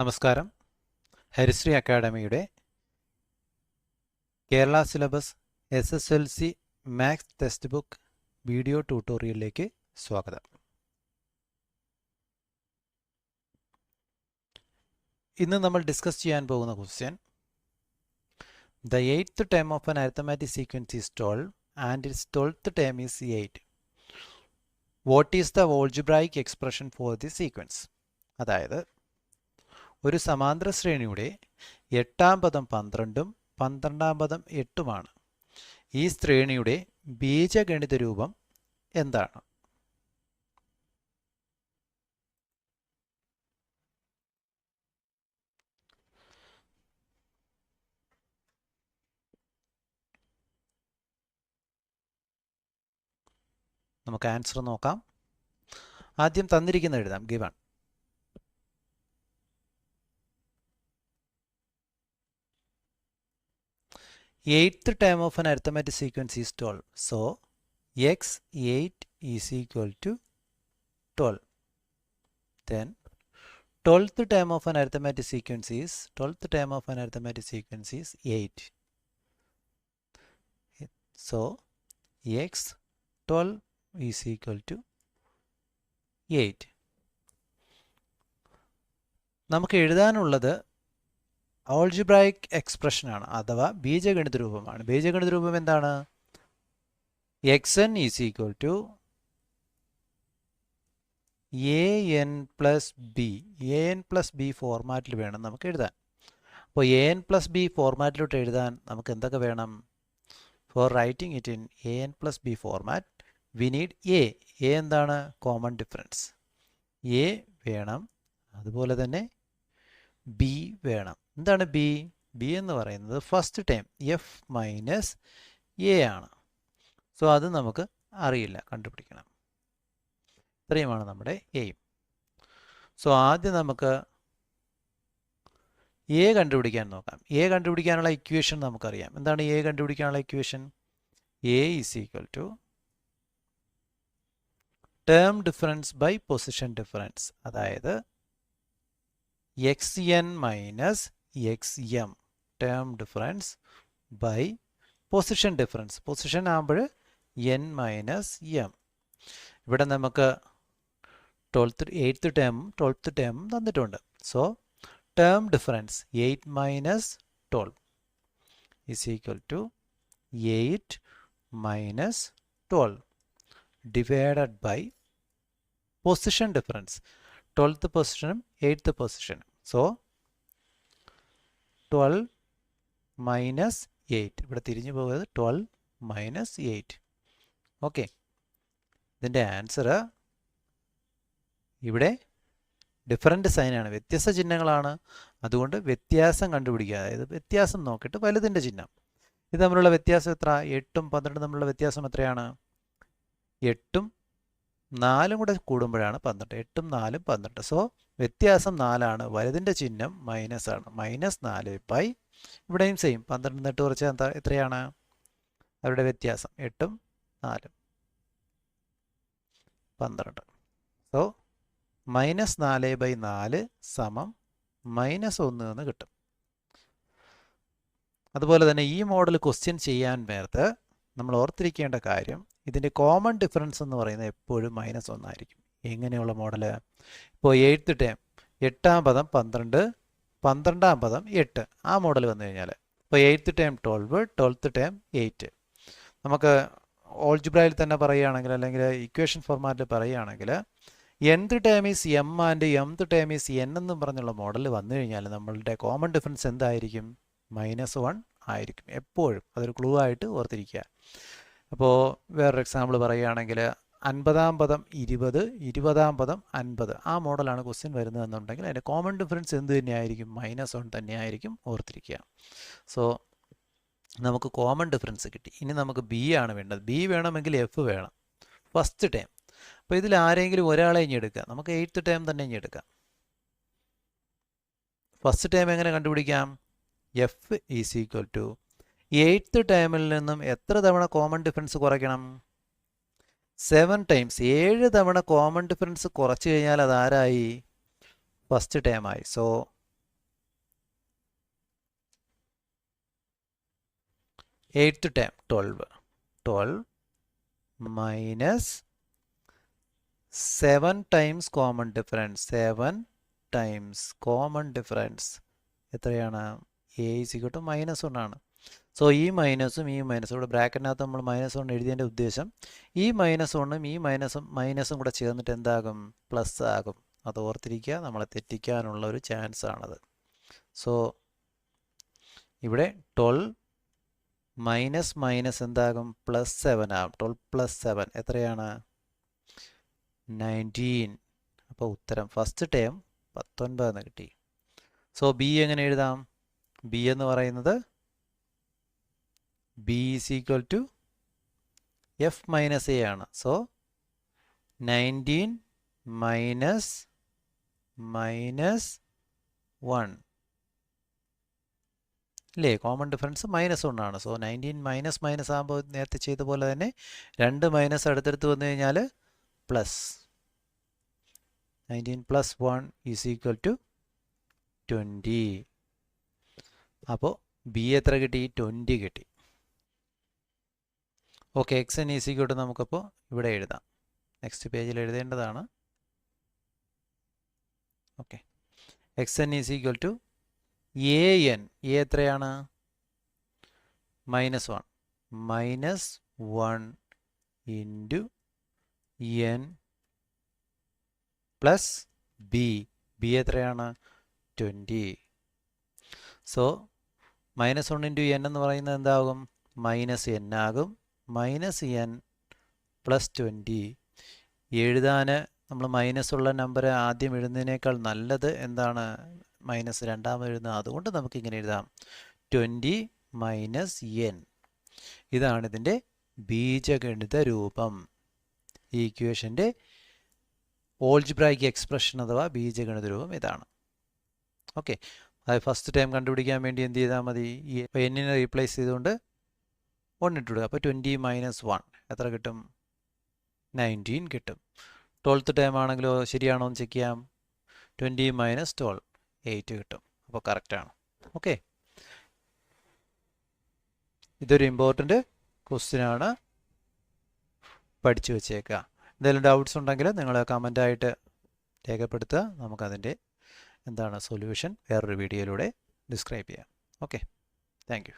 നമസ്കാരം. ഹരിശ്രീ അക്കാഡമിയുടെ Kerala syllabus SSLC maths textbook video ട്യൂട്ടോറിയലിലേക്ക് സ്വാഗതം. ഇന്ന് നമ്മൾ ഡിസ്കസ് ചെയ്യാൻ പോകുന്ന question, The 8th term of an arithmetic sequence is 12 and its 12th term is 8. What is the algebraic expression for this sequence? അതായത് ഒരു സമാന്തര ശ്രേണിയുടെ 8ാം പദം 12ഉം 12ാം പദം 8ഉമാണ്. ഈ ശ്രേണിയുടെ ബീജഗണിത രൂപം എന്താണ്? നമുക്ക് ആൻസർ നോക്കാം. ആദ്യം തന്നിരിക്കുന്ന എഴുതാം. Given. Eighth term of an arithmetic sequence is 12. So, x8 is equal to 12. Then, 12th term of an arithmetic sequence is 8. So, x12 is equal to 8. നമുക്ക് എഴുതാനുള്ളത് ആൾജിബ്രായിക് എക്സ്പ്രഷൻ ആണ്, അഥവാ ബീജഗണിത രൂപമാണ്. ബീജഗണിത രൂപം എന്താണ്? xn is equal to an plus b. an plus b ഫോർമാറ്റിൽ വേണം നമുക്ക് എഴുതാൻ. അപ്പോൾ an പ്ലസ് ബി ഫോർമാറ്റിലോട്ട് എഴുതാൻ നമുക്ക് എന്തൊക്കെ വേണം? For writing it in an plus b format we need a. എന്താണ്? Common difference. a വേണം, അതുപോലെ തന്നെ ബി വേണം. എന്താണ് ബി? ബി എന്ന് പറയുന്നത് first time F minus A ആണ്. സോ അത് നമുക്ക് അറിയില്ല, കണ്ടുപിടിക്കണം. ഇത്രയുമാണ് നമ്മുടെ എയിം. സോ ആദ്യം നമുക്ക് എ കണ്ടുപിടിക്കാൻ നോക്കാം. എ കണ്ടുപിടിക്കാനുള്ള ഇക്വേഷൻ നമുക്കറിയാം. എന്താണ് എ കണ്ടുപിടിക്കാനുള്ള equation? A is equal to term difference by position difference. അതായത് xn minus xm term difference by position difference. Position ആകുമ്പോൾ n മൈനസ് m. ഇവിടെ നമുക്ക് 8th ടേമും 12th ടേമും തന്നിട്ടുണ്ട്. So term difference 8 minus 12 is equal to 8 minus 12 divided by position difference, 12th പൊസിഷനും 8th പൊസിഷനും. So 12 minus 8, ഇവിടെ തിരിഞ്ഞു പോകുന്നത് 12 മൈനസ് 8. ഓക്കെ, ഇതിൻ്റെ ആൻസർ ഇവിടെ ഡിഫറൻറ്റ് സൈനാണ്, വ്യത്യസ്ത ചിഹ്നങ്ങളാണ്. അതുകൊണ്ട് വ്യത്യാസം കണ്ടുപിടിക്കുക. അതായത് വ്യത്യാസം നോക്കിയിട്ട് വലുതിൻ്റെ ചിഹ്നം. ഇത് തമ്മിലുള്ള വ്യത്യാസം എത്ര? 8ഉം 12ഉം തമ്മിലുള്ള വ്യത്യാസം എത്രയാണ്? 8ഉം 4ഉം കൂടെ കൂടുമ്പോഴാണ് 12. 8ഉം 4ഉം 12. സോ വ്യത്യാസം 4ആണ്. വലുതിൻ്റെ ചിഹ്നം മൈനസ് ആണ്. -4 ബൈ, ഇവിടെയും സെയിം, 12 8 കുറച്ച് എത്രയാണ് അവരുടെ വ്യത്യാസം? 8ഉം 4ഉം 12. സോ -4/4 സമം -1 എന്ന് കിട്ടും. അതുപോലെ തന്നെ ഈ മോഡൽ ക്വസ്റ്റ്യൻ ചെയ്യാൻ നേരത്ത് നമ്മൾ ഓർത്തിരിക്കേണ്ട കാര്യം, ഇതിൻ്റെ കോമൺ ഡിഫറൻസ് എന്ന് പറയുന്നത് എപ്പോഴും -1 ആയിരിക്കും. എങ്ങനെയുള്ള മോഡൽ? ഇപ്പോൾ 8th ടേം 8ാം പദം 12, 12ാം പദം 8, ആ മോഡൽ വന്നു കഴിഞ്ഞാൽ ഇപ്പോൾ 8th ടേം 12, 12th ടേം 8. നമുക്ക് ഓൾജിബ്രയിൽ തന്നെ പറയുകയാണെങ്കിൽ, അല്ലെങ്കിൽ ഇക്വേഷൻ ഫോർമാറ്റിൽ പറയുകയാണെങ്കിൽ, nth term is m and mth term is n എന്നും പറഞ്ഞുള്ള മോഡൽ വന്നു കഴിഞ്ഞാൽ നമ്മളുടെ കോമൺ ഡിഫറൻസ് എന്തായിരിക്കും? -1 ആയിരിക്കും എപ്പോഴും. അതൊരു ക്ലൂ ആയിട്ട് ഓർത്തിരിക്കുക. അപ്പോൾ വേറൊരു എക്സാമ്പിൾ പറയുകയാണെങ്കിൽ, 50ാം പദം 20, 20ാം പദം 50, ആ മോഡലാണ് ക്വസ്റ്റ്യൻ വരുന്നതെന്നുണ്ടെങ്കിൽ അതിൻ്റെ കോമൺ ഡിഫറൻസ് എന്ത് തന്നെയായിരിക്കും? -1 തന്നെയായിരിക്കും, ഓർത്തിരിക്കുക. സോ നമുക്ക് കോമൺ ഡിഫറൻസ് കിട്ടി. ഇനി നമുക്ക് ബി ആണ് വേണ്ടത്. ബി വേണമെങ്കിൽ എഫ് വേണം, ഫസ്റ്റ് ടേം. അപ്പോൾ ഇതിൽ ആരെങ്കിലും ഒരാളെ ഇനി എടുക്കുക. നമുക്ക് 8th ടേം തന്നെ ഇനി എടുക്കാം. ഫസ്റ്റ് ടേം എങ്ങനെ കണ്ടുപിടിക്കാം? F is equal to 8th ടേമിൽ നിന്നും എത്ര തവണ കോമൺ ഡിഫറൻസ് കുറയ്ക്കണം? 7 ടൈംസ്. 7 തവണ കോമൺ ഡിഫറൻസ് കുറച്ച് കഴിഞ്ഞാൽ അത് ആരായി? ഫസ്റ്റ് ടേമായി. So 8th term 12 minus 7 times common difference 7 times common difference എത്രയാണ് എ ഈസ് ഈക്വൽ ടു -1 ആണ്. സോ ഈ മൈനസും ഇവിടെ ബ്രാക്കറ്റിനകത്ത് നമ്മൾ -1 എഴുതിയതിൻ്റെ ഉദ്ദേശം ഈ -1ഉം ഈ മൈനസും കൂടെ ചേർന്നിട്ട് എന്താകും പ്ലസ് ആകും. അത് ഓർത്തിരിക്കുക, നമ്മളെ തെറ്റിക്കാനുള്ള ഒരു ചാൻസ് ആണത്. സോ ഇവിടെ 12 മൈനസ് എന്താകും +7 ആകും. 12 + 7 എത്രയാണ് 19. അപ്പോൾ ഉത്തരം ഫസ്റ്റ് ടേം 19 എന്ന് കിട്ടി. സോ ബി എങ്ങനെ എഴുതാം? ബി എന്ന് പറയുന്നത് b is equal to f minus a ആണ്. സോ 19 -1 അല്ലേ? കോമൺ ഡിഫറൻസ് -1 ആണ്. സോ 19 മൈനസ് ആകുമ്പോൾ നേരത്തെ ചെയ്ത പോലെ തന്നെ 2 മൈനസ് അടുത്തടുത്ത് വന്നു കഴിഞ്ഞാൽ പ്ലസ് 19 + 1 ഈസ് ഈക്വൽ ടു 20. അപ്പോൾ ബി എത്ര കിട്ടി? 20 കിട്ടി. Okay, x n is equal to നമുക്കപ്പോൾ ഇവിടെ എഴുതാം. നെക്സ്റ്റ് പേജിൽ എഴുതേണ്ടതാണ്. Okay, x n is equal to a n. A എത്രയാണ്? -1 -1 into n plus b. B എത്രയാണ്? 20. സോ -1 ഇൻറ്റു എൻ എന്ന് പറയുന്നത് എന്താകും? -n ആകും. -n + 20. എഴുതാൻ നമ്മൾ മൈനസുള്ള നമ്പർ ആദ്യം എഴുതുന്നതിനേക്കാൾ നല്ലത് എന്താണ്? മൈനസ് രണ്ടാമത് എഴുതുന്നത്. അതുകൊണ്ട് നമുക്ക് ഇങ്ങനെ എഴുതാം 20 - n. ഇതാണ് ഇതിൻ്റെ ബീജഗണിത രൂപം. ഈ ഇക്വേഷൻ്റെ ഓൾജിബ്രായിക് എക്സ്പ്രഷൻ അഥവാ ബീജഗണിത രൂപം ഇതാണ്. ഓക്കെ, അത് ഫസ്റ്റ് ടൈം കണ്ടുപിടിക്കാൻ വേണ്ടി എന്ത് ചെയ്താൽ മതി? ഈ എന്നിനെ റീപ്ലേസ് ചെയ്തുകൊണ്ട് 1 ഇട്ട് കൊടുക്കുക. അപ്പോൾ 20 - 1 എത്ര കിട്ടും? 19 കിട്ടും. 12th ടൈം ആണെങ്കിലോ ശരിയാണോ എന്ന് ചെക്ക് ചെയ്യാം. 20 - 12 8 കിട്ടും. അപ്പോൾ കറക്റ്റാണ്. ഓക്കെ, ഇതൊരു ഇമ്പോർട്ടൻ്റ് ക്വസ്റ്റ്യൻ ആണ്, പഠിച്ചു വെച്ചേക്കുക. എന്തെങ്കിലും ഡൗട്ട്സ് ഉണ്ടെങ്കിൽ നിങ്ങൾ കമൻ്റായിട്ട് രേഖപ്പെടുത്തുക. നമുക്കതിൻ്റെ എന്താണ് സൊല്യൂഷൻ വേറൊരു വീഡിയോയിലൂടെ ഡിസ്ക്രൈബ് ചെയ്യാം. Okay, thank you.